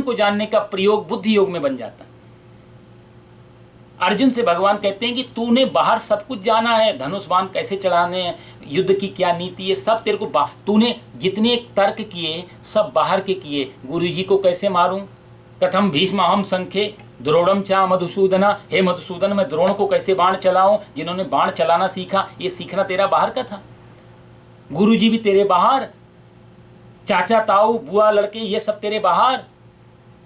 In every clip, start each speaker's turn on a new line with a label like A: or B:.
A: को जानने का प्रयोग बुद्धि योग में बन जाता है। अर्जुन से भगवान कहते हैं कि तूने बाहर सब कुछ जाना है, धनुष बाण कैसे चढ़ाने हैं, युद्ध की क्या नीति है, सब तेरे को तूने जितने तर्क किए सब बाहर के किए। गुरुजी को कैसे मारूं, कथम भीष्महम संख्ये द्रोणम चा मधुसूदना, हे मधुसूदन मैं द्रोण को कैसे बाण चलाऊं, जिन्होंने बाण चलाना सीखा, ये सीखना तेरा बाहर का था। गुरुजी भी तेरे बाहर, चाचा ताऊ बुआ लड़के ये सब तेरे बाहर,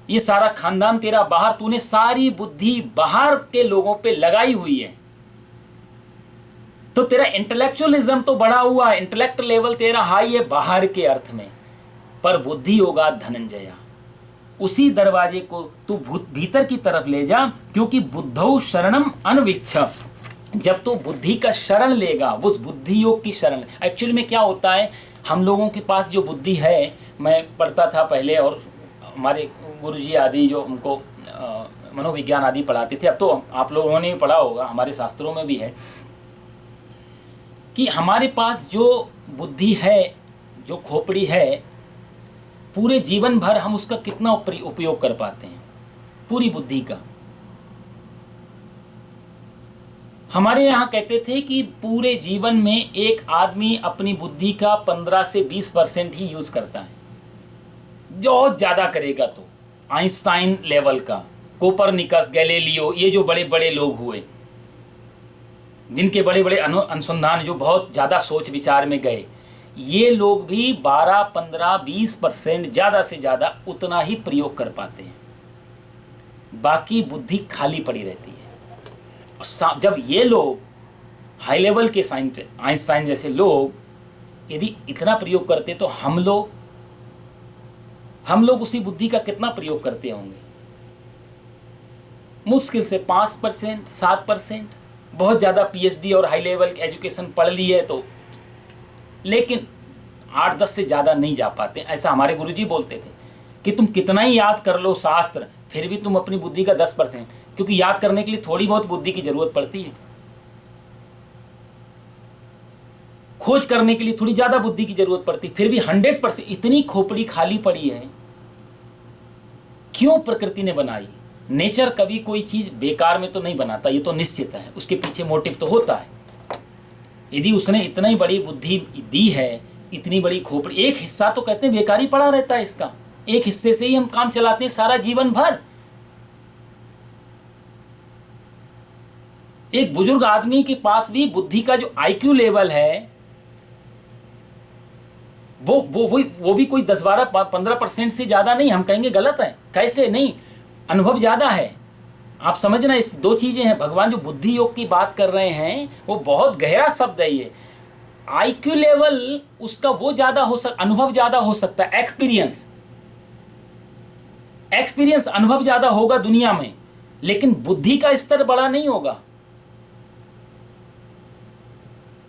A: ये सारा खानदान तेरा बाहर। तूने सारी बुद्धि बाहर के लोगों पे लगाई हुई है, तो तेरा इंटेलेक्चुअलिज्म तो बढ़ा हुआ है, इंटेलेक्ट लेवल तेरा हाई है बाहर के अर्थ में। पर बुद्धि होगा धनंजया, उसी दरवाजे को तू भीतर की तरफ ले जा, क्योंकि बुद्धौ शरणम अनविच्छ। जब तू बुद्धि का शरण लेगा, उस बुद्धि योग की शरण। एक्चुअली में क्या होता है, हम लोगों के पास जो बुद्धि है, मैं पढ़ता था पहले और हमारे गुरुजी आदि जो उनको मनोविज्ञान आदि पढ़ाते थे, अब तो आप लोगों ने भी पढ़ा होगा, हमारे शास्त्रों में भी है कि हमारे पास जो बुद्धि है, जो खोपड़ी है, पूरे जीवन भर हम उसका कितना उपयोग कर पाते हैं, पूरी बुद्धि का। हमारे यहाँ कहते थे कि पूरे जीवन में एक आदमी अपनी बुद्धि का 15 से 20% ही यूज करता है, जो ज़्यादा करेगा तो। आइंस्टाइन लेवल का, कोपरनिकस, गैलीलियो, ये जो बड़े बड़े लोग हुए, जिनके बड़े बड़े अनुसंधान, जो बहुत ज़्यादा सोच विचार में गए, ये लोग भी 12, 15, 20% ज़्यादा से ज़्यादा उतना ही प्रयोग कर पाते हैं, बाकी बुद्धि खाली पड़ी रहती है। और जब ये लोग हाई लेवल के साइंटिस्ट, आइंस्टाइन जैसे लोग यदि इतना प्रयोग करते, तो हम लोग उसी बुद्धि का कितना प्रयोग करते होंगे? मुश्किल से 5%, 7%, बहुत ज़्यादा पीएचडी और हाई लेवल एजुकेशन पढ़ ली है तो, लेकिन 8-10 से ज़्यादा नहीं जा पाते। ऐसा हमारे गुरुजी बोलते थे कि तुम कितना ही याद कर लो शास्त्र, फिर भी तुम अपनी बुद्धि का 10%, क्योंकि याद करने के लिए थोड़ी बहुत बुद्धि की ज़रूरत पड़ती है, खोज करने के लिए थोड़ी ज़्यादा बुद्धि की ज़रूरत पड़ती, फिर भी 100% इतनी खोपड़ी खाली पड़ी है। क्यों प्रकृति ने बनाई? नेचर कभी कोई चीज़ बेकार में तो नहीं बनाता, ये तो निश्चित है, उसके पीछे मोटिव तो होता है। यदि उसने इतनी बड़ी बुद्धि दी है, इतनी बड़ी खोपड़ी, एक हिस्सा तो कहते हैं बेकार ही पड़ा रहता है इसका, एक हिस्से से ही हम काम चलाते हैं सारा जीवन भर। एक बुजुर्ग आदमी के पास भी बुद्धि का जो आईक्यू लेवल है, वो भी कोई 10, 12, 15% से ज़्यादा नहीं। हम कहेंगे गलत है, कैसे नहीं, अनुभव ज़्यादा है। आप समझना, इस दो चीज़ें हैं। भगवान जो बुद्धि योग की बात कर रहे हैं वो बहुत गहरा शब्द है ये। आईक्यू लेवल उसका वो ज़्यादा हो सकता, अनुभव ज़्यादा हो सकता है, एक्सपीरियंस अनुभव ज़्यादा होगा दुनिया में, लेकिन बुद्धि का स्तर बड़ा नहीं होगा।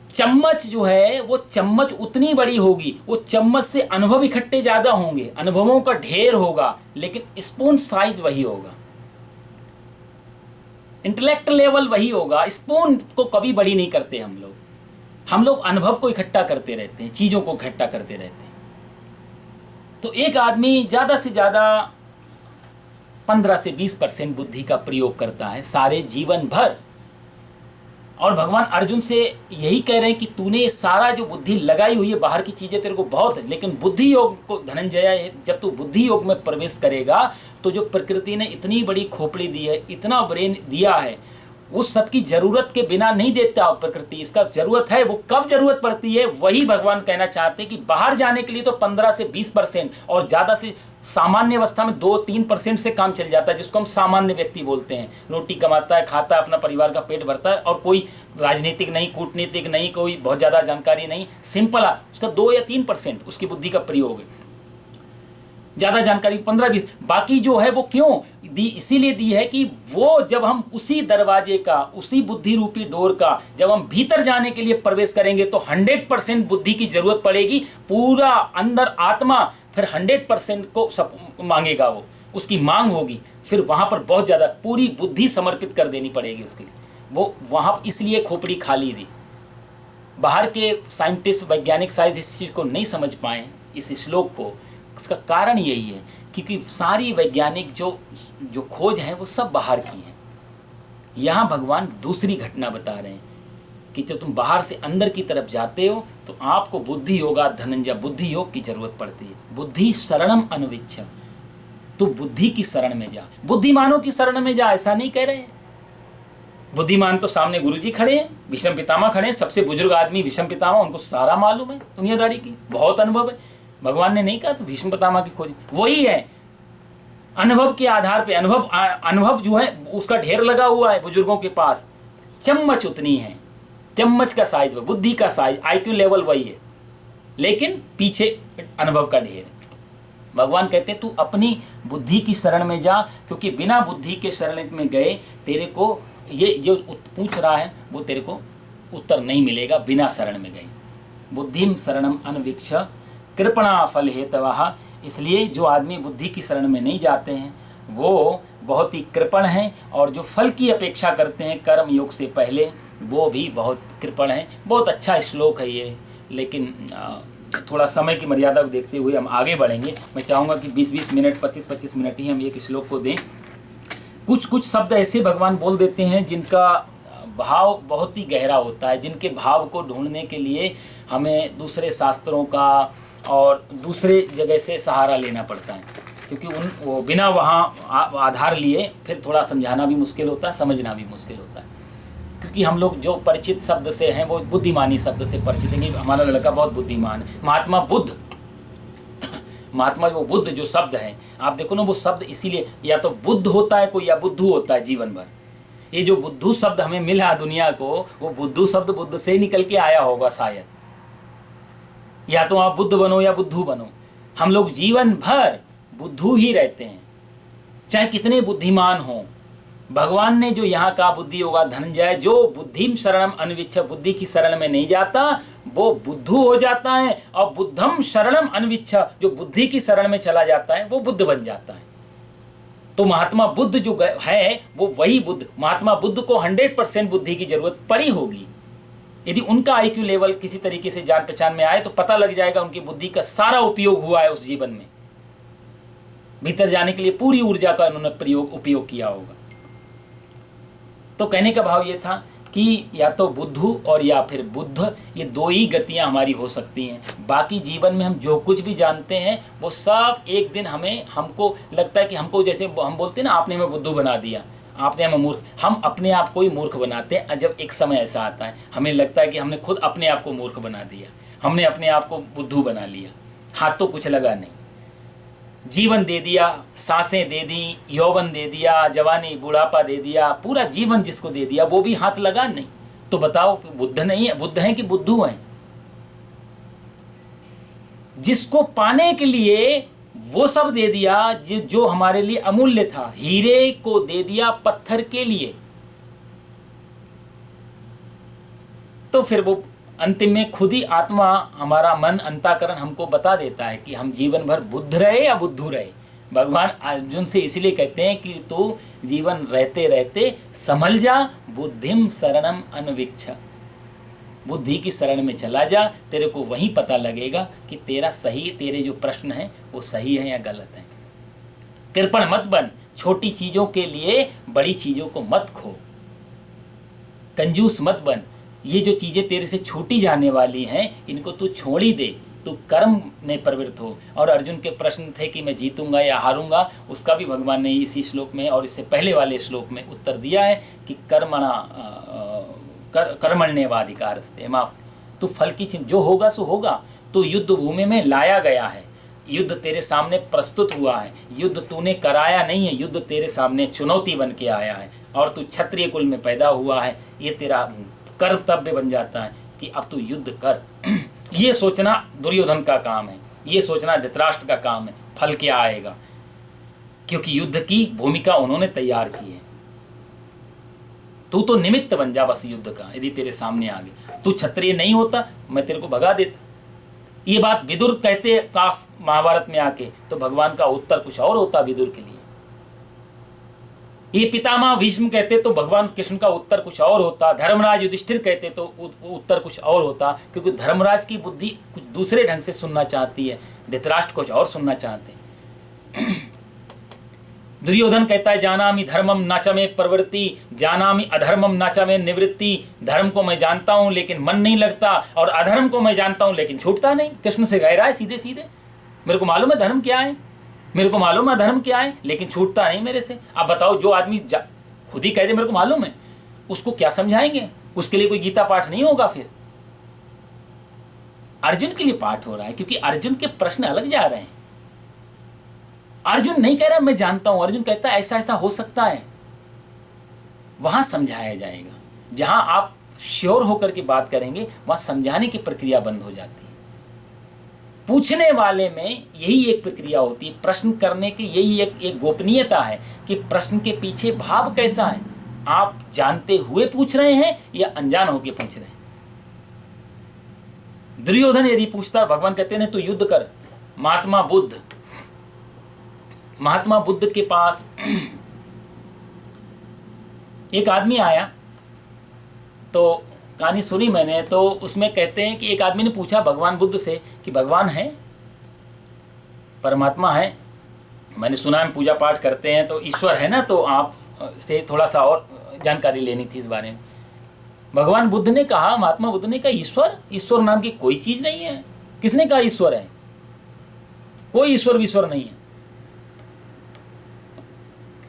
A: चम्मच जो है वो चम्मच उतनी बड़ी होगी, वो चम्मच से अनुभव इकट्ठे ज़्यादा होंगे, अनुभवों का ढेर होगा, लेकिन स्पून साइज वही होगा, इंटेलेक्ट लेवल वही होगा। स्पून को कभी बड़ी नहीं करते हम लोग अनुभव को इकट्ठा करते रहते हैं, चीज़ों को इकट्ठा करते रहते हैं। तो एक आदमी ज़्यादा से ज़्यादा 15 से 20% बुद्धि का प्रयोग करता है सारे जीवन भर। और भगवान अर्जुन से यही कह रहे हैं कि तूने सारा जो बुद्धि लगाई हुई है, बाहर की चीज़ें तेरे को बहुत है, लेकिन बुद्धि योग को धनंजय, जब तू बुद्धि योग में प्रवेश करेगा तो जो प्रकृति ने इतनी बड़ी खोपड़ी दी है, इतना ब्रेन दिया है, उस सब की ज़रूरत के बिना नहीं देता प्रकृति, इसका ज़रूरत है। वो कब ज़रूरत पड़ती है, वही भगवान कहना चाहते हैं कि बाहर जाने के लिए तो 15 से 20% और ज़्यादा से सामान्य अवस्था में 2-3% से काम चल जाता है, जिसको हम सामान्य व्यक्ति बोलते हैं। रोटी कमाता है, खाता है, अपना परिवार का पेट भरता है, और कोई राजनीतिक नहीं, कूटनीतिक नहीं, कोई बहुत ज़्यादा जानकारी नहीं, सिंपल है, उसका 2 या 3% उसकी बुद्धि का प्रयोग है। ज़्यादा जानकारी 15-20, बाकी जो है वो क्यों दी, इसीलिए दी है कि वो जब हम उसी दरवाजे का, उसी बुद्धि रूपी डोर का जब हम भीतर जाने के लिए प्रवेश करेंगे तो 100% बुद्धि की जरूरत पड़ेगी। पूरा अंदर आत्मा फिर 100% को सब मांगेगा, वो उसकी मांग होगी, फिर वहाँ पर बहुत ज़्यादा पूरी बुद्धि समर्पित कर देनी पड़ेगी उसके लिए। वो वहाँ इसलिए खोपड़ी खाली दी। बाहर के साइंटिस्ट, वैज्ञानिक शायद इस चीज़ को नहीं समझ पाए, इस श्लोक को। इसका कारण यही है क्योंकि सारी वैज्ञानिक जो जो खोज है वो सब बाहर की है। यहाँ भगवान दूसरी घटना बता रहे हैं कि जब तुम बाहर से अंदर की तरफ जाते हो तो आपको बुद्धि योगा धनंजय, बुद्धि योग की जरूरत पड़ती है। बुद्धि शरणम अनुविच्छ, तो बुद्धि की शरण में जा, बुद्धिमानों की शरण में जा, ऐसा नहीं कह रहे हैं। बुद्धिमान तो सामने गुरुजी खड़े हैं, भीष्म पितामह खड़े हैं, सबसे बुजुर्ग आदमी भीष्म पितामह, उनको सारा मालूम है दुनियादारी की, बहुत अनुभव है। भगवान ने नहीं कहा तो भीष्म पितामह की खोज वही है। अनुभव के आधार पे अनुभव जो है उसका ढेर लगा हुआ है बुजुर्गों के पास, चम्मच उतनी है, चम्मच का साइज, बुद्धि का साइज, आईक्यू लेवल वही है, लेकिन पीछे अनुभव का ढेर है। भगवान कहते तू अपनी बुद्धि की शरण में जा, क्योंकि बिना बुद्धि के शरण में गए तेरे को ये जो पूछ रहा है वो तेरे को उत्तर नहीं मिलेगा बिना शरण में गए। बुद्धिम शरणम अनवीक्ष कृपणा फल हेतवः, इसलिए जो आदमी बुद्धि की शरण में नहीं जाते हैं वो बहुत ही कृपण हैं, और जो फल की अपेक्षा करते हैं कर्म योग से पहले वो भी बहुत कृपण हैं। बहुत अच्छा श्लोक है ये, लेकिन थोड़ा समय की मर्यादा को देखते हुए हम आगे बढ़ेंगे। मैं चाहूँगा कि 20-20 मिनट 25-25 मिनट ही हम एक श्लोक को दें। कुछ कुछ शब्द ऐसे भगवान बोल देते हैं जिनका भाव बहुत ही गहरा होता है, जिनके भाव को ढूंढने के लिए हमें दूसरे शास्त्रों का और दूसरे जगह से सहारा लेना पड़ता है, क्योंकि वो बिना वहाँ आधार लिए फिर थोड़ा समझाना भी मुश्किल होता है, समझना भी मुश्किल होता है। क्योंकि हम लोग जो परिचित शब्द से हैं वो बुद्धिमानी शब्द से परिचित हैं कि हमारा लड़का बहुत बुद्धिमान है। महात्मा बुद्ध, महात्मा वो बुद्ध जो शब्द है, आप देखो ना वो शब्द इसीलिए या तो बुद्ध होता है कोई या बुद्धू होता है जीवन भर। ये जो बुद्धू शब्द हमें मिला दुनिया को, वो बुद्धू शब्द बुद्ध से ही निकल के आया होगा शायद। या तो आप बुद्ध बनो या बुद्धू बनो, हम लोग जीवन भर बुद्धू ही रहते हैं, चाहे कितने बुद्धिमान हों। भगवान ने जो यहाँ का बुद्धि होगा धनंजय, जो बुद्धिम शरणम अनविच्छ, बुद्धि की शरण में नहीं जाता वो बुद्धू हो जाता है, और बुद्धम शरणम अनविच्छ, जो बुद्धि की शरण में चला जाता है वो बुद्ध बन जाता है। तो महात्मा बुद्ध जो है वो वही बुद्ध, महात्मा बुद्ध को 100% बुद्धि की जरूरत पड़ी होगी। यदि उनका आईक्यू लेवल किसी तरीके से जान पहचान में आए तो पता लग जाएगा उनकी बुद्धि का सारा उपयोग हुआ है उस जीवन में, भीतर जाने के लिए पूरी ऊर्जा का उन्होंने उपयोग किया होगा। तो कहने का भाव ये था कि या तो बुद्धू और या फिर बुद्ध, ये दो ही गतियां हमारी हो सकती हैं। बाकी जीवन में हम जो कुछ भी जानते हैं वो सब एक दिन हमको लगता है कि हमको, जैसे हम बोलते हैं ना, आपने हमें बुद्धू बना दिया, आपने हमें मूर्ख, हम अपने आप को ही मूर्ख बनाते हैं। जब एक समय ऐसा आता है हमें लगता है कि हमने खुद अपने आप को मूर्ख बना दिया, हमने अपने आप को बुद्धू बना लिया, हाथ तो कुछ लगा नहीं। जीवन दे दिया, सांसें दे दी, यौवन दे दिया, जवानी बुढ़ापा दे दिया, पूरा जीवन जिसको दे दिया वो भी हाथ लगा नहीं। तो बताओ बुद्ध नहीं है, बुद्ध हैं कि बुद्धू हैं? जिसको पाने के लिए वो सब दे दिया जो हमारे लिए अमूल्य था, हीरे को दे दिया पत्थर के लिए, तो फिर वो अंतिम में खुद ही आत्मा, हमारा मन, अंतःकरण हमको बता देता है कि हम जीवन भर बुद्ध रहे या बुद्धू रहे। भगवान अर्जुन से इसलिए कहते हैं कि तू जीवन रहते रहते संभल जा, बुद्धिम शरणम अनवीक्ष, बुद्धि की शरण में चला जा, तेरे को वहीं पता लगेगा कि तेरे जो प्रश्न हैं वो सही है या गलत है। कृपण मत बन, छोटी चीज़ों के लिए बड़ी चीज़ों को मत खो, कंजूस मत बन। ये जो चीज़ें तेरे से छूटी जाने वाली हैं इनको तू छोड़ ही दे, तू कर्म में प्रवृत्त हो। और अर्जुन के प्रश्न थे कि मैं जीतूंगा या हारूंगा, उसका भी भगवान ने इसी श्लोक में और इससे पहले वाले श्लोक में उत्तर दिया है कि कर्मण्येवाधिकारस्ते माफ, तो फल की चिंता, जो होगा सो होगा। तो युद्ध भूमि में लाया गया है, युद्ध तेरे सामने प्रस्तुत हुआ है, युद्ध तूने कराया नहीं है, युद्ध तेरे सामने चुनौती बन के आया है, और तू क्षत्रिय कुल में पैदा हुआ है, ये तेरा कर्तव्य बन जाता है कि अब तू युद्ध कर। ये सोचना दुर्योधन का काम है, ये सोचना धृतराष्ट्र का काम है, फल क्या आएगा, क्योंकि युद्ध की भूमिका उन्होंने तैयार की है। तू तो निमित्त बन जा बस युद्ध का। यदि तेरे सामने आ गया, तू क्षत्रिय नहीं होता मैं तेरे को भगा देता। ये बात विदुर कहते काश महाभारत में आके, तो भगवान का उत्तर कुछ और होता विदुर के लिए। ये पितामह भीष्म कहते तो भगवान कृष्ण का उत्तर कुछ और होता। धर्मराज युधिष्ठिर कहते तो उत्तर कुछ और होता, क्योंकि धर्मराज की बुद्धि कुछ दूसरे ढंग से सुनना चाहती है, धृतराष्ट्र कुछ और सुनना चाहते हैं। दुर्योधन कहता है जानामि धर्मम नाचा में प्रवृत्ति, जानामि अधर्मम नाचा में निवृत्ति। धर्म को मैं जानता हूँ लेकिन मन नहीं लगता, और अधर्म को मैं जानता हूँ लेकिन छूटता नहीं। कृष्ण से कह रहा है सीधे सीधे, मेरे को मालूम है धर्म क्या है, मेरे को मालूम है धर्म क्या है, लेकिन छूटता नहीं मेरे से। अब बताओ, जो आदमी खुद ही कह दे मेरे को मालूम है, उसको क्या समझाएंगे? उसके लिए कोई गीता पाठ नहीं होगा। फिर अर्जुन के लिए पाठ हो रहा है, क्योंकि अर्जुन के प्रश्न अलग जा रहे हैं। अर्जुन नहीं कह रहा मैं जानता हूं, अर्जुन कहता है ऐसा ऐसा हो सकता है। वहां समझाया जाएगा। जहां आप श्योर होकर के बात करेंगे, वहां समझाने की प्रक्रिया बंद हो जाती है। पूछने वाले में यही एक प्रक्रिया होती है, प्रश्न करने की यही एक गोपनीयता है कि प्रश्न के पीछे भाव कैसा है। आप जानते हुए पूछ रहे हैं या अनजान होकर पूछ रहे हैं। दुर्योधन यदि पूछता, भगवान कहते हैं तू युद्ध कर। महात्मा बुद्ध के पास एक आदमी आया, तो कहानी सुनी मैंने, तो उसमें कहते हैं कि एक आदमी ने पूछा भगवान बुद्ध से कि भगवान है, परमात्मा है, मैंने सुना है पूजा पाठ करते हैं, तो ईश्वर है ना, तो आप से थोड़ा सा और जानकारी लेनी थी इस बारे में। भगवान बुद्ध ने कहा, महात्मा बुद्ध ने कहा ईश्वर नाम की कोई चीज़ नहीं है। किसने कहा ईश्वर है? कोई ईश्वर नहीं है।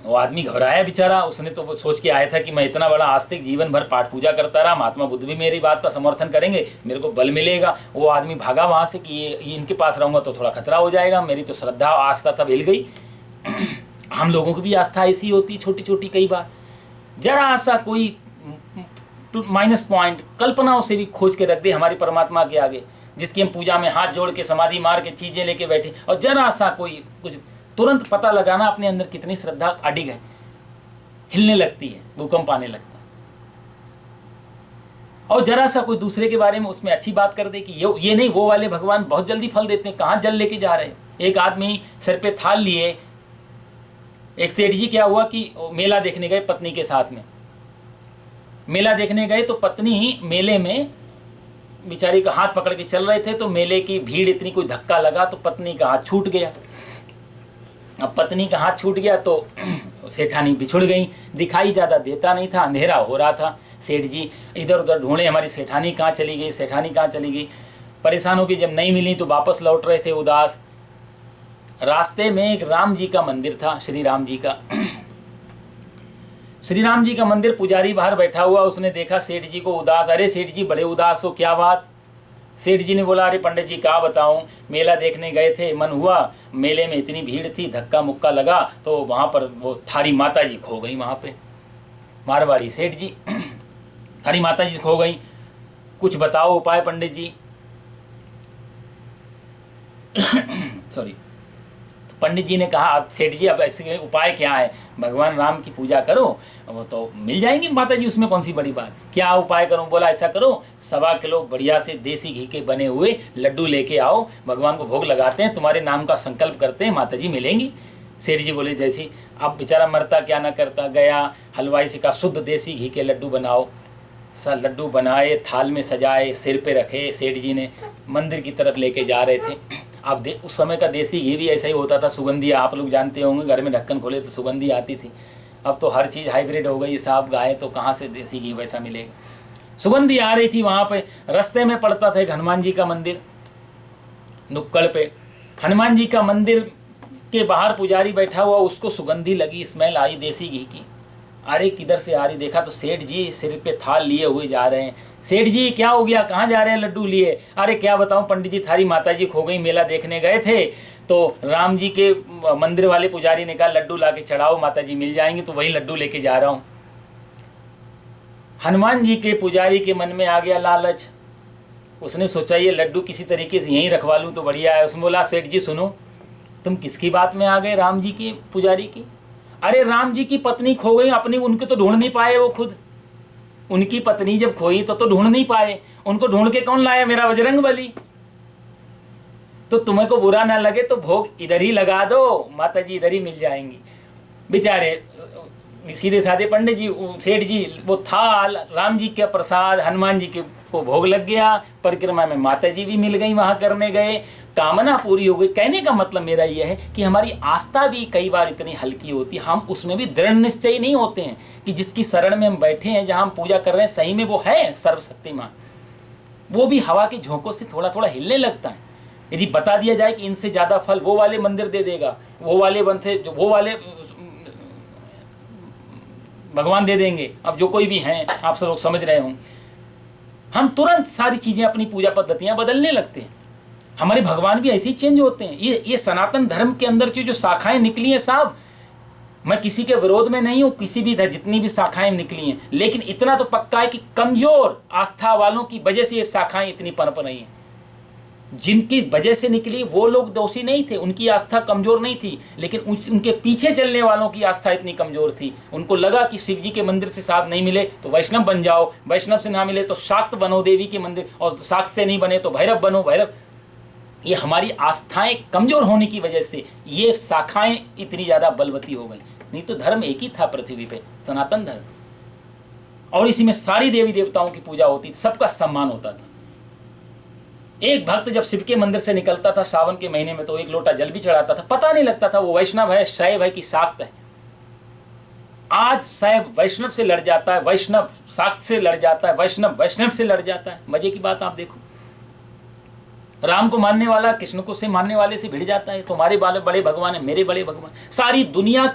A: वो आदमी घबराया बेचारा, उसने तो सोच के आया था कि मैं इतना बड़ा आस्तिक जीवन भर पाठ पूजा करता रहा, महात्मा बुद्ध भी मेरी बात का समर्थन करेंगे, मेरे को बल मिलेगा। वो आदमी भागा वहाँ से कि ये इनके पास रहूँगा तो थोड़ा खतरा हो जाएगा, मेरी तो श्रद्धा आस्था सब हिल गई। हम लोगों की भी आस्था ऐसी होती, छोटी छोटी, कई बार जरा सा कोई माइनस पॉइंट कल्पनाओं से भी खोज के रख दे हमारी परमात्मा के आगे, जिसकी हम पूजा में हाथ जोड़ के समाधि मार के चीज़ें लेके बैठे, और जरा सा कोई कुछ तुरंत पता लगाना अपने अंदर कितनी श्रद्धा अडिग है, हिलने लगती है, भूकंप आने लगता है। और जरा सा कोई दूसरे के बारे में उसमें अच्छी बात कर दे कि ये नहीं वो वाले भगवान बहुत जल्दी फल देते हैं, कहाँ जल लेके जा रहे हैं। एक आदमी सिर पे थाल लिए, एक सेठ जी क्या हुआ कि मेला देखने गए पत्नी के साथ में। मेला देखने गए तो पत्नी मेले में बेचारी का हाथ पकड़ के चल रहे थे, तो मेले की भीड़ इतनी, कोई धक्का लगा तो पत्नी का हाथ छूट गया। अब पत्नी का हाथ छूट गया तो सेठानी बिछुड़ गई, दिखाई ज़्यादा देता नहीं था, अंधेरा हो रहा था। सेठ जी इधर उधर ढूंढे, हमारी सेठानी कहाँ चली गई, सेठानी कहाँ चली गई। परेशान होकर जब नहीं मिली तो वापस लौट रहे थे उदास। रास्ते में एक राम जी का मंदिर था, श्री राम जी का। श्री राम जी का मंदिर, पुजारी बाहर बैठा हुआ, उसने देखा सेठ जी को उदास। अरे सेठ जी बड़े उदास हो, क्या बात? सेठ जी ने बोला, अरे पंडित जी क्या बताऊं, मेला देखने गए थे, मन हुआ, मेले में इतनी भीड़ थी, धक्का मुक्का लगा, तो वहाँ पर वो थारी माता जी खो गई। वहाँ पे मारवाड़ी सेठ जी, थारी माता जी खो गई, कुछ बताओ उपाय पंडित जी। सॉरी। पंडित जी ने कहा, अब सेठ जी अब ऐसे उपाय क्या है, भगवान राम की पूजा करो, वो तो मिल जाएंगी माता जी, उसमें कौन सी बड़ी बात, क्या उपाय करूं? बोला ऐसा करो, 1.25 किलो बढ़िया से देसी घी के बने हुए लड्डू लेके आओ, भगवान को भोग लगाते हैं, तुम्हारे नाम का संकल्प करते हैं, माता जी मिलेंगी। सेठ जी बोले जैसी, अब बेचारा मरता क्या ना करता, गया हलवाई से कहा शुद्ध देसी घी के लड्डू बनाओ। लड्डू बनाए, थाल में सजाए, सिर पे रखे, सेठ जी ने मंदिर की तरफ लेके जा रहे थे। अब उस समय का देसी घी भी ऐसा ही होता था, सुगंधी, आप लोग जानते होंगे, घर में ढक्कन खोले तो सुगंधी आती थी। अब तो हर चीज़ हाइब्रिड हो गई, साफ गाय, तो कहाँ से देसी घी वैसा मिलेगा। सुगंधी आ रही थी वहाँ पे। रास्ते में पड़ता था एक हनुमान जी का मंदिर, नुक्कड़ पे हनुमान जी का मंदिर के बाहर पुजारी बैठा हुआ, उसको सुगंधी लगी, स्मेल आई देसी घी की। अरे किधर से आ रही, देखा तो सेठ जी सिर पे थाल लिए हुए जा रहे हैं। सेठ जी क्या हो गया, कहाँ जा रहे हैं लड्डू लिए? अरे क्या बताऊं पंडित जी, थारी माता जी खो गई, मेला देखने गए थे, तो राम जी के मंदिर वाले पुजारी ने कहा लड्डू ला के चढ़ाओ, माता जी मिल जाएंगे, तो वही लड्डू लेके जा रहा हूँ। हनुमान जी के पुजारी के मन में आ गया लालच, उसने सोचा ये लड्डू किसी तरीके से यहीं रखवा लूँ तो बढ़िया है। उसने बोला सेठ जी सुनो, तुम किसकी बात में आ गए, राम जी के पुजारी की? अरे राम जी की पत्नी खो गई, अपनी उनको तो ढूंढ नहीं पाए वो खुद। उनकी पत्नी जब खोई तो ढूंढ नहीं पाए, उनको ढूंढ के कौन लाया? मेरा बजरंगबली। तो तुम्हें को बुरा ना लगे तो भोग इधर ही लगा दो, माता जी इधर ही मिल जाएंगी। बेचारे सीधे साधे पंडित जी, सेठ जी, वो थाल राम जी का प्रसाद हनुमान जी के को भोग लग गया। परिक्रमा में माता जी भी मिल गई, वहाँ करने गए। कामना पूरी हो गई। कहने का मतलब मेरा यह है कि हमारी आस्था भी कई बार इतनी हल्की होती है, हम उसमें भी दृढ़ निश्चय नहीं होते हैं कि जिसकी शरण में हम बैठे हैं, जहाँ हम पूजा कर रहे हैं, सही में वो है सर्वशक्तिमान। वो भी हवा के झोंकों से थोड़ा थोड़ा हिलने लगता है। यदि बता दिया जाए कि इनसे ज़्यादा फल वो वाले मंदिर दे देगा, वो वाले बनते जो वो वाले भगवान दे देंगे, अब जो कोई भी हैं आप सब लोग समझ रहे हों, हम तुरंत सारी चीज़ें अपनी पूजा पद्धतियाँ बदलने लगते हैं। हमारे भगवान भी ऐसे ही चेंज होते हैं। ये सनातन धर्म के अंदर की जो शाखाएं निकली हैं साहब, मैं किसी के विरोध में नहीं हूँ, किसी भी जितनी भी शाखाएं निकली हैं, लेकिन इतना तो पक्का है कि कमज़ोर आस्था वालों की वजह से ये शाखाएं इतनी पनप रही हैं। जिनकी वजह से निकली वो लोग दोषी नहीं थे, उनकी आस्था कमज़ोर नहीं थी, लेकिन उनके पीछे चलने वालों की आस्था इतनी कमज़ोर थी। उनको लगा कि शिव जी के मंदिर से साहब नहीं मिले तो वैष्णव बन जाओ, वैष्णव से ना मिले तो शाक्त बनो देवी के मंदिर, और शाक्त से नहीं बने तो भैरव बनो, भैरव। ये हमारी आस्थाएं कमज़ोर होने की वजह से ये शाखाएं इतनी ज़्यादा बलवती हो गई। नहीं तो धर्म एक ही था पृथ्वी पे, सनातन धर्म, और इसी में सारी देवी देवताओं की पूजा होती थी, सबका सम्मान होता था। एक भक्त जब शिव के मंदिर से निकलता था सावन के महीने में तो एक लोटा जल भी चढ़ाता था, पता नहीं लगता था वो वैष्णव है, शैव है कि शाक्त है। आज शैव वैष्णव से लड़ जाता है, वैष्णव शाक्त से लड़ जाता है, वैष्णव वैष्णव से लड़ जाता है। मजे की बात आप देखो, राम को मानने वाला कृष्ण को से मानने वाले से भिड़ जाता है। तुम्हारे बड़े भगवान है, मेरे बड़े भगवान। सारी दुनिया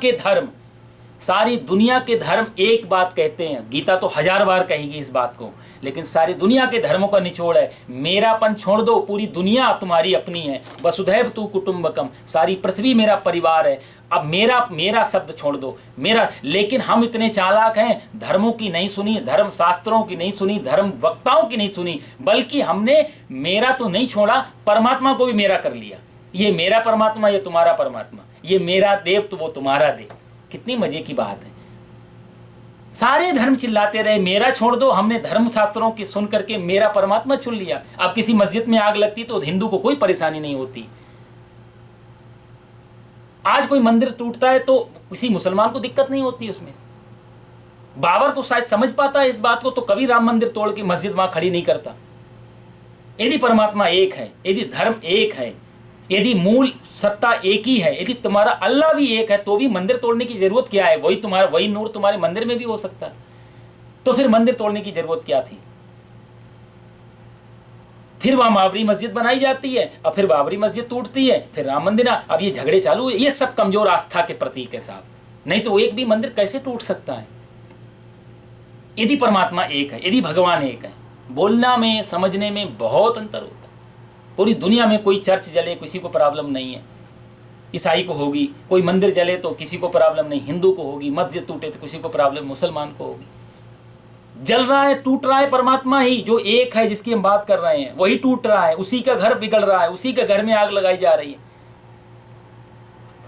A: के धर्म एक बात कहते हैं, गीता तो 1000 बार कहेगी इस बात को, लेकिन सारी दुनिया के धर्मों का निचोड़ है मेरापन छोड़ दो, पूरी दुनिया तुम्हारी अपनी है, वसुधैव तू कुटुंबकम, सारी पृथ्वी मेरा परिवार है। अब मेरा शब्द छोड़ दो, मेरा। लेकिन हम इतने चालाक हैं, धर्मों की नहीं सुनी, धर्म शास्त्रों की नहीं सुनी, धर्म वक्ताओं की नहीं सुनी, बल्कि हमने मेरा तो नहीं छोड़ा, परमात्मा को भी मेरा कर लिया। ये मेरा परमात्मा, ये तुम्हारा परमात्मा, ये मेरा देव तो वो तुम्हारा देव। कितनी मजे की बात है। सारे धर्म चिल्लाते रहे मेरा छोड़ दो, हमने धर्म शास्त्रों की सुन करके मेरा परमात्मा चुन लिया। अब किसी मस्जिद में आग लगती तो हिंदू को कोई परेशानी नहीं होती। आज कोई मंदिर टूटता है तो किसी मुसलमान को दिक्कत नहीं होती उसमें। बाबर को शायद समझ पाता है इस बात को, तो कभी राम मंदिर तोड़ के मस्जिद वहां खड़ी नहीं करता। यदि परमात्मा एक है, यदि धर्म एक है, यदि मूल सत्ता एक ही है, यदि तुम्हारा अल्लाह भी एक है, तो भी मंदिर तोड़ने की जरूरत क्या है? वही नूर तुम्हारे मंदिर में भी हो सकता है, तो फिर मंदिर तोड़ने की जरूरत क्या थी? फिर वहां बाबरी मस्जिद बनाई जाती है और फिर बाबरी मस्जिद टूटती है, फिर राम मंदिर। अब ये झगड़े चालू है। ये सब कमजोर आस्था के प्रतीक है साहब, नहीं तो एक भी मंदिर कैसे टूट सकता है? यदि परमात्मा एक है, यदि भगवान एक है, बोलना में समझने में बहुत अंतर होता है। पूरी दुनिया में कोई चर्च जले किसी को प्रॉब्लम नहीं है, ईसाई को होगी। कोई मंदिर जले तो किसी को प्रॉब्लम नहीं, हिंदू को होगी। मस्जिद टूटे तो किसी को प्रॉब्लम, मुसलमान को होगी। जल रहा है, टूट रहा है, परमात्मा ही जो एक है जिसकी हम बात कर रहे हैं वही टूट रहा है, उसी का घर बिगड़ रहा है, उसी के घर में आग लगाई जा रही है।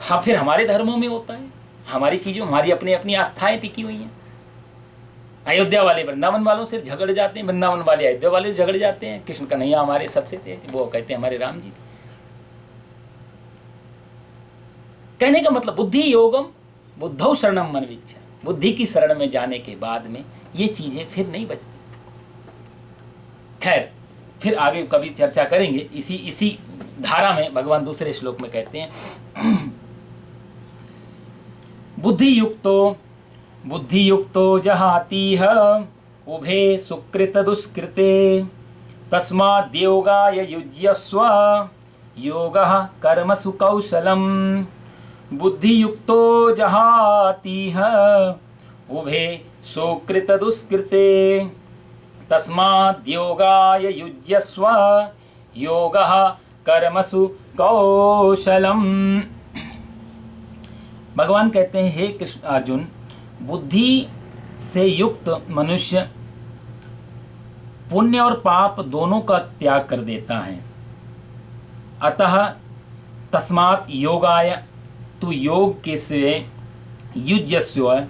A: हाँ, फिर हमारे धर्मों में होता है, हमारी चीज़ों, हमारी अपनी अपनी आस्थाएं टिकी हुई हैं। अयोध्या वाले वृंदावन वालों से झगड़ जाते हैं, वृंदावन वाले अयोध्या वाले से झगड़ जाते हैं। कृष्ण कन्हैया हमारे सबसे थे, वो कहते हैं हमारे राम जी। कहने का मतलब बुद्धि योगम बुद्धौ शरणम मन विच्छा, बुद्धि की शरण में जाने के बाद में ये चीजें फिर नहीं बचती। खैर, फिर आगे कभी चर्चा करेंगे। इसी धारा में भगवान दूसरे श्लोक में कहते हैं बुद्धि युक्तो जहातीह उभे सुकृत दुष्कृते तस्माद् योगाय युज्यस्व योगः कर्मसु कौशलम। बुद्धि युक्तो जहातीह उभे सुकृत दुष्कृते तस्माद् योगाय युज्यस्व योगः कर्मसु कौशलम। भगवान कहते हैं, हे कृष्ण अर्जुन, बुद्धि से युक्त मनुष्य पुण्य और पाप दोनों का त्याग कर देता है। अतः तस्मात् योगाय, तू योग के से युज्यस्व,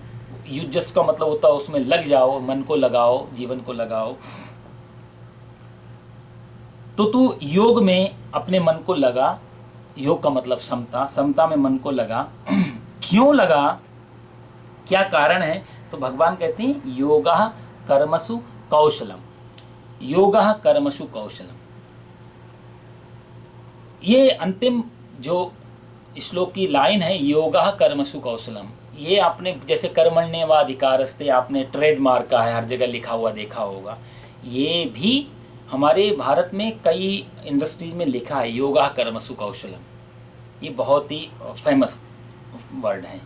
A: युज्यस्व का मतलब होता है उसमें लग जाओ, मन को लगाओ, जीवन को लगाओ। तो तू योग में अपने मन को लगा। योग का मतलब समता, समता में मन को लगा। क्यों लगा, क्या कारण है? तो भगवान कहते हैं योगः कर्मसु कौशलम, योगः कर्मसु कौशलम। ये अंतिम जो श्लोक की लाइन है, योगा कर्मसु कौशलम, ये आपने जैसे कर्मण्येवाधिकारस्ते आपने ट्रेडमार्क का है, हर जगह लिखा हुआ देखा होगा। ये भी हमारे भारत में कई इंडस्ट्रीज में लिखा है, योगा कर्मसु कौशलम। ये बहुत ही फेमस वर्ड है।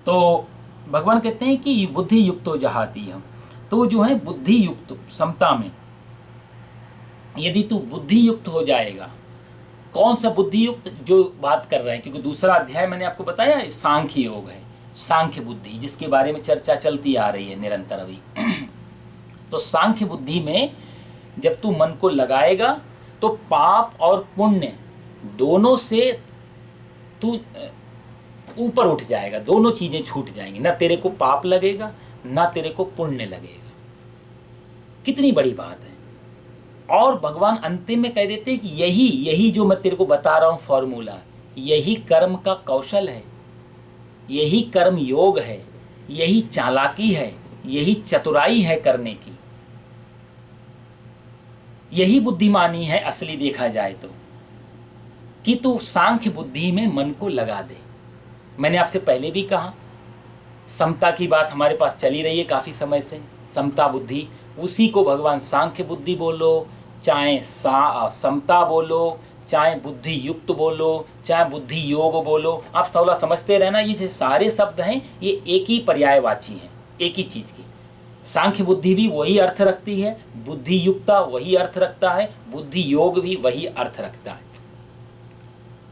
A: तो भगवान कहते हैं कि बुद्धि युक्तो जहाती हम, तो जो है बुद्धि युक्त समता में, यदि तू बुद्धि युक्त हो जाएगा। कौन सा बुद्धि युक्त, जो बात कर रहे हैं, क्योंकि दूसरा अध्याय मैंने आपको बताया सांख्य योग है, सांख्य बुद्धि, जिसके बारे में चर्चा चलती आ रही है निरंतर अभी। तो सांख्य बुद्धि में जब तू मन को लगाएगा तो पाप और पुण्य दोनों से तू ऊपर उठ जाएगा, दोनों चीजें छूट जाएंगी, ना तेरे को पाप लगेगा ना तेरे को पुण्य लगेगा। कितनी बड़ी बात है। और भगवान अंतिम में कह देते हैं कि यही जो मैं तेरे को बता रहा हूं फॉर्मूला, यही कर्म का कौशल है, यही कर्म योग है, यही चालाकी है, यही चतुराई है करने की, यही बुद्धिमानी है असली देखा जाए तो, कि तू सांख्य बुद्धि में मन को लगा दे। मैंने आपसे पहले भी कहा, समता की बात हमारे पास चली रही है काफ़ी समय से, समता बुद्धि, उसी को भगवान सांख्य बुद्धि बोलो, चाहे समता बोलो, चाहे बुद्धि युक्त बोलो, चाहे बुद्धि योग बोलो, आप थोड़ा समझते रहना, ये जो सारे शब्द हैं ये एक ही पर्यायवाची हैं, एक ही चीज़ की। सांख्य बुद्धि भी वही अर्थ रखती है, बुद्धि युक्ता वही अर्थ रखता है, बुद्धि योग भी वही अर्थ रखता है।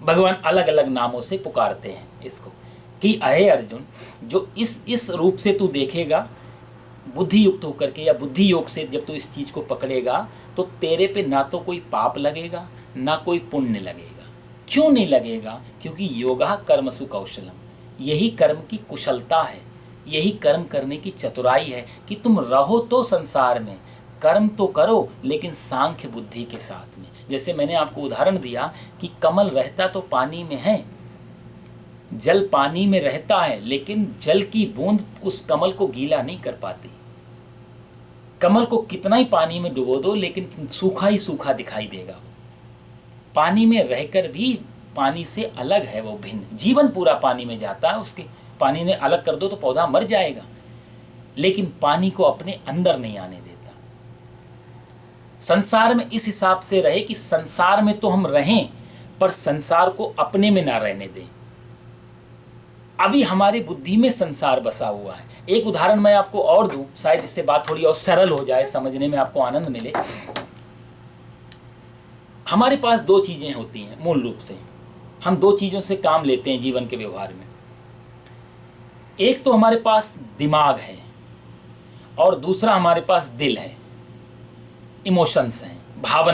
A: भगवान अलग अलग नामों से पुकारते हैं इसको कि अरे अर्जुन, जो इस रूप से तू देखेगा बुद्धि युक्त होकर के, या बुद्धि योग से जब तू इस चीज़ को पकड़ेगा, तो तेरे पे ना तो कोई पाप लगेगा ना कोई पुण्य लगेगा। क्यों नहीं लगेगा? क्योंकि योगा कर्मसु कौशलम, यही कर्म की कुशलता है, यही कर्म करने की चतुराई है कि तुम रहो तो संसार में, कर्म तो करो लेकिन सांख्य बुद्धि के साथ में। जैसे मैंने आपको उदाहरण दिया कि कमल रहता तो पानी में है, जल पानी में रहता है, लेकिन जल की बूंद उस कमल को गीला नहीं कर पाती। कमल को कितना ही पानी में डुबो दो लेकिन सूखा ही सूखा दिखाई देगा। पानी में रहकर भी पानी से अलग है, वो भिन्न, जीवन पूरा पानी में जाता है उसके, पानी ने अलग कर दो तो पौधा मर जाएगा, लेकिन पानी को अपने अंदर नहीं आने देता। संसार में इस हिसाब से रहे कि संसार में तो हम रहें पर संसार को अपने में ना रहने दें। अभी हमारी बुद्धि में संसार बसा हुआ है। एक उदाहरण मैं आपको और दूं, शायद इससे बात थोड़ी और सरल हो जाए, समझने में आपको आनंद मिले। हमारे पास दो चीजें होती हैं मूल रूप से, हम दो चीजों से काम लेते हैं जीवन के व्यवहार में। एक तो हमारे पास दिमाग है और दूसरा हमारे पास दिल है, इमोशंस हैं, भावना